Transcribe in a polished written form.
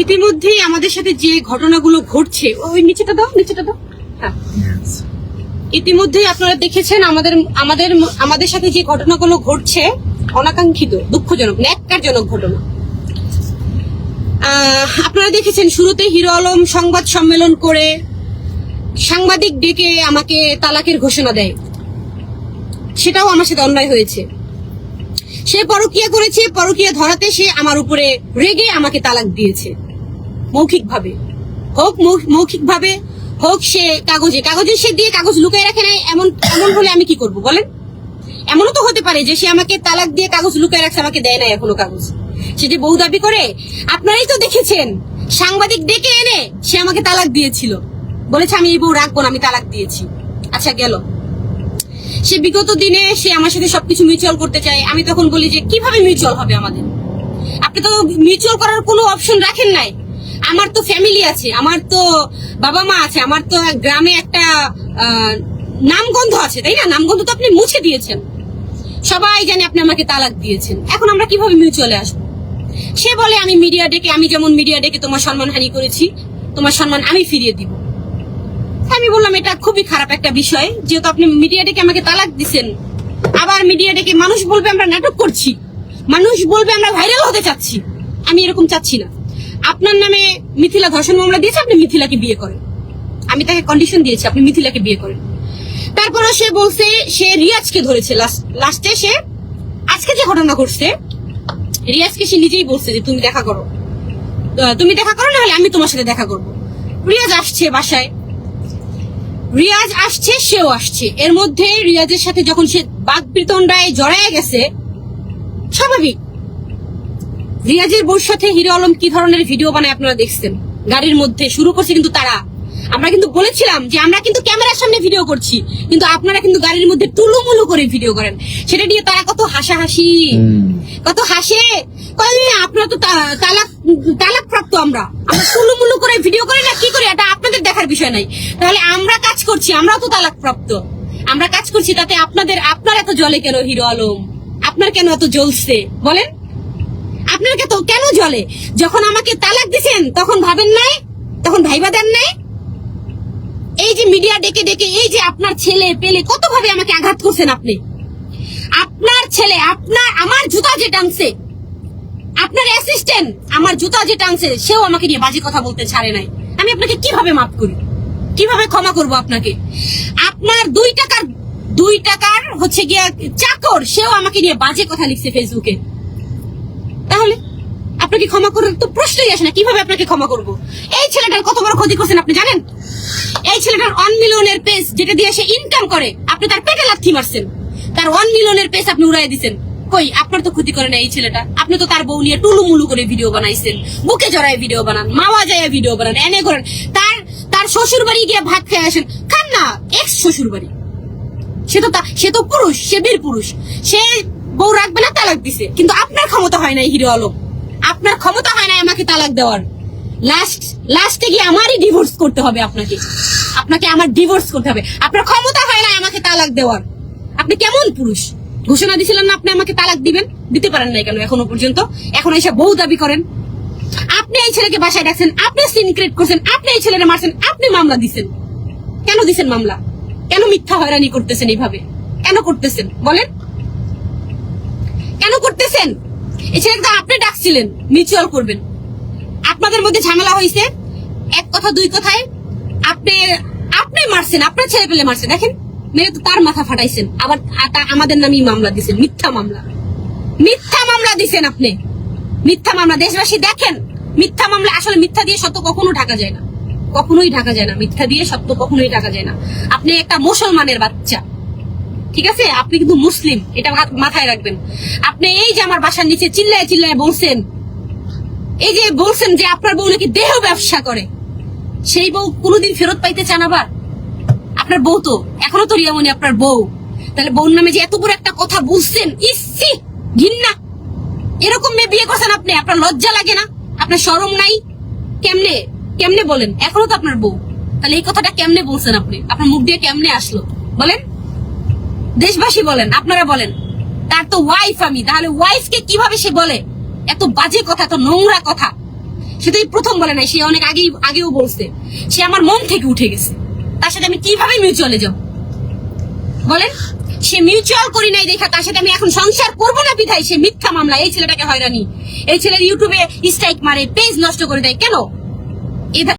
ইতিমধ্যেই আমাদের সাথে যে ঘটনাগুলো ঘটছে, ওই নিচেটা দাও। হ্যাঁ, ইতিমধ্যেই আপনারা দেখেছেন আমাদের সাথে যে ঘটনাগুলো ঘটছে, অনাকাঙ্ক্ষিত, দুঃখজনক, ন্যাক্কারজনক ঘটনা। আপনারা দেখেছেন শুরুতে হিরো আলম সংবাদ সম্মেলন করে সাংবাদিক ডেকে আমাকে তালাকের ঘোষণা দেয়। সেটাও আমার সাথে অন্যায় হয়েছে। সে পরকীয়া করেছে, পরকীয়া ধরাতে সে আমার উপরে রেগে আমাকে তালাক দিয়েছে। মৌখিকভাবে হোক সে কাগজে সে দিয়ে কাগজ লুকায় রাখে নাই। এমন হলে আমি কি করব বলেন? এমনও তো হতে পারে যে সে আমাকে তালাক দিয়ে কাগজ লুকায় রাখছে, আমাকে দেয় নাই এখনো কাগজ। সে যে বউ দাবি করে, আপনারাই তো দেখেছেন, সাংবাদিক ডেকে এনে সে আমাকে তালাক দিয়েছিল, বলেছে আমি এই বউ রাখবো না, আমি তালাক দিয়েছি। আচ্ছা গেল, সে বিগত দিনে সে আমার সাথে সবকিছু মিউচুয়াল করতে চায়। আমি তখন বলি যে কিভাবে মিউচুয়াল হবে আমাদের? আপনি তো মিউচুয়াল করার কোনো অপশন রাখেন নাই। আমার তো ফ্যামিলি আছে, আমার তো বাবা মা আছে, আমার তো গ্রামে একটা নামগন্ধ আছে, তাই না? নামগন্ধ তো আপনি মুছে দিয়েছেন, সবাই জানে আপনি আমাকে তালাক দিয়েছেন। এখন আমরা কিভাবে মিউচুয়ালে আসবো? সে বলে আমি যেমন মিডিয়া ডেকে তোমার সম্মানহানি করেছি, তোমার সম্মান আমি ফিরিয়ে দিব। আমি বললাম এটা খুবই খারাপ একটা বিষয়, যেহেতু আপনি মিডিয়া ডেকে আমাকে তালাক দিচ্ছেন, আবার মিডিয়া ডেকে মানুষ বলবে আমরা নাটক করছি, মানুষ বলবে আমরা ভাইরাল হতে চাচ্ছি। আমি এরকম চাচ্ছি না। আপনার নামে মিথিলা ধর্ষণ মামলা দিয়েছে, আপনি মিথিলাকে বিয়ে করেন। আমি তাকে কন্ডিশন দিয়েছি আপনি মিথিলাকে বিয়ে করেন। তারপরে সে বলছে সে রিয়াজকে ধরেছে। লাস্টে সে আজকে যে ঘটনা ঘটছে, রিয়াজকে সে নিজেই বলছে যে তুমি দেখা করো না হলে আমি তোমার সাথে দেখা করবো। রিয়াজ আসছে বাসায়, রিয়াজ আসছে, সেও আসছে। এর মধ্যে রিয়াজের সাথে যখন সে বাকবিতণ্ডায় জড়ায় গেছে, স্বাভাবিক। রিয়াজের বউর সাথে হিরো আলম কি ধরনের ভিডিও বানায় আপনারা দেখছেন। গাড়ির মধ্যে শুরু করছে কিন্তু তারা। আমরা কিন্তু বলেছিলাম যে আমরা কিন্তু ক্যামেরার সামনে ভিডিও করছি, কিন্তু আপনারা কিন্তু গাড়ির মধ্যে টুলুমুলু করে ভিডিও করেন। সেটা নিয়ে তারা কত হাসাহাসি, কত হাসে। আপনারা তো তালাক প্রাপ্ত, আমরা টুলুমুলু করে ভিডিও করি না, কি করি এটা আপনাদের দেখার বিষয় নাই। তাহলে আমরা কাজ করছি, আমরাও তো তালাক প্রাপ্ত, আমরা কাজ করছি, তাতে আপনার এত জ্বলে কেন? হিরো আলম আপনার কেন এত জ্বলছে বলেন? আপনার কেন জ্বলে? যখন আমাকে তালাক দিছেন তখন ভাবেন নাই, তখন ভাইবা দেন নাই? এই যে মিডিয়া ডেকে এই যে আপনার ছেলে পেলে কত ভাবে আমাকে আঘাত করছেন আপনি। আপনার ছেলে আমার জুতা যে টানছে, আপনার অ্যাসিস্ট্যান্ট আমার জুতা যে টানছে, সেও আমাকে নিয়ে বাজে কথা বলতে ছাড়ে নাই। আমি আপনাকে কিভাবে মাফ করি, কিভাবে ক্ষমা করব আপনাকে? আপনার 2 টাকার হচ্ছে গিয়া চাকর, সেও আমাকে নিয়ে বাজে কথা লিখছে ফেসবুকে। তাহলে আপনাকে ক্ষমা করার তো প্রশ্নই আসে না। কিভাবে আপনাকে ক্ষমা করব? এই ছেলেটার কত বড় ক্ষতি করছেন আপনি জানেন? এই ছেলেটার 1 মিলিয়নের পেজ যেটা দিয়ে সে ইনকাম করে, আপনি তার পেটে লাথি মারছেন। তার 1 মিলিয়নের পেজ আপনি উড়াই দিচ্ছেন। কই, আপনার তো ক্ষতি করে না এই ছেলেটা। আপনি তো তার বউ নিয়ে টুলুমুলু করে ভিডিও বানাইছেন, বুকে জড়ায় ভিডিও বানান, মাওয়া যায় ভিডিও বানান, এনে করেন। তার শ্বশুর বাড়ি গিয়ে ভাত খেয়ে আসেন, খান না। এক্স শ্বশুর বাড়ি, সে তো পুরুষ, সে বীর পুরুষ, সে বউ রাখবে না, তালাক দিছে। কিন্তু আপনার ক্ষমতা হয় নাই হিরো আলম, আপনার ক্ষমতা হয় নাই আমাকে তালাক দেওয়ার। লাস্টে গিয়ে আমারই ডিভোর্স করতে হবে আপনাকে আমার ডিভোর্স করতে হবে। আপনার ক্ষমতা হয় না আমাকে তালাক দেওয়ার। আপনি কেমন পুরুষ? ঘোষণা দিয়েছিলেন না আপনি আমাকে তালাক দিবেন, দিতে পারেন নাই কেন এখনো পর্যন্ত? এখন এসে বউ দাবি করেন। আপনি এই ছেলেকে বাসায় ডাকছেন, আপনি সিন ক্রিয়েট করছেন, আপনি এই ছেলেকে মারছেন, আপনি মামলা দিছেন। কেন দিছেন মামলা? কেন মিথ্যা হয়রানি করতেছেন এইভাবে? কেন করতেছেন বলেন? কেন করতেছেন? এই ছেলেকে তো আপনি ডাকছিলেন মিউচুয়াল করবেন। আপনাদের মধ্যে ঝামেলা হয়েছে, 1 কথা 2 কথায় আপনি মারছেন, আপনার ছেলে পেলে মারছেন। দেখেন, মেরে তো তার মাথা ফাটাইছেন, আবার আমাদের নামেই মামলা দিছেন। মিথ্যা মামলা দিছেন আপনি, মিথ্যা মামলা। দেশবাসী দেখেন, মিথ্যা মামলা। আসলে মিথ্যা দিয়ে সত্য কখনো ঢাকা যায় না, কখনোই ঢাকা যায় না। মিথ্যা দিয়ে সত্য কখনোই ঢাকা যায় না। আপনি একটা মুসলমানের বাচ্চা, ঠিক আছে? আপনি কিন্তু মুসলিম, এটা মাথায় রাখবেন। আপনি এই যে আমার বাসার নিচে চিল্লায় বলছেন, এই যে বলছেন যে আপনার বউ নাকি দেহ ব্যবসা করে, সেই বউ কোনোদিন ফেরত পাইতে চান? আবার আপনার বউ তো এখনো তো রিয়ামণি আপনার বউ। তাহলে বউর নামে যে এত বড় একটা কথা বলছেন, ইসি ঘৃণা। এরকম মেয়ে বিয়ে করছেন আপনি, আপনার লজ্জা লাগে না? আপনার শরম নাই? কেমনে বলেন? এখনো তো আপনার বউ। তাহলে এই কথাটা কেমনে বলছেন আপনি? আপনার মুখ দিয়ে কেমনে আসলো বলেন? দেশবাসী বলেন, আপনারা বলেন। তার তো ওয়াইফ আমি, তাহলে ওয়াইফকে কিভাবে সে বলে এত বাজে কথা, এত নোংরা কথা? সে তো এই প্রথম বলে নাই, সে অনেক আগেও বলছে। সে আমার মন থেকে উঠে গেছে। তার সাথে আমি কিভাবে মিউচুয়ালে যাব বলেন? সে মিউচুয়াল করি নাই দেখা তার সাথে আমি এখন সংসার করবো না বিধায় সে মিথ্যা মামলা এই ছেলেটাকে হয়রানি, এই ছেলের ইউটিউবে স্ট্রাইক মারে, পেজ নষ্ট করে দেয়। কেন?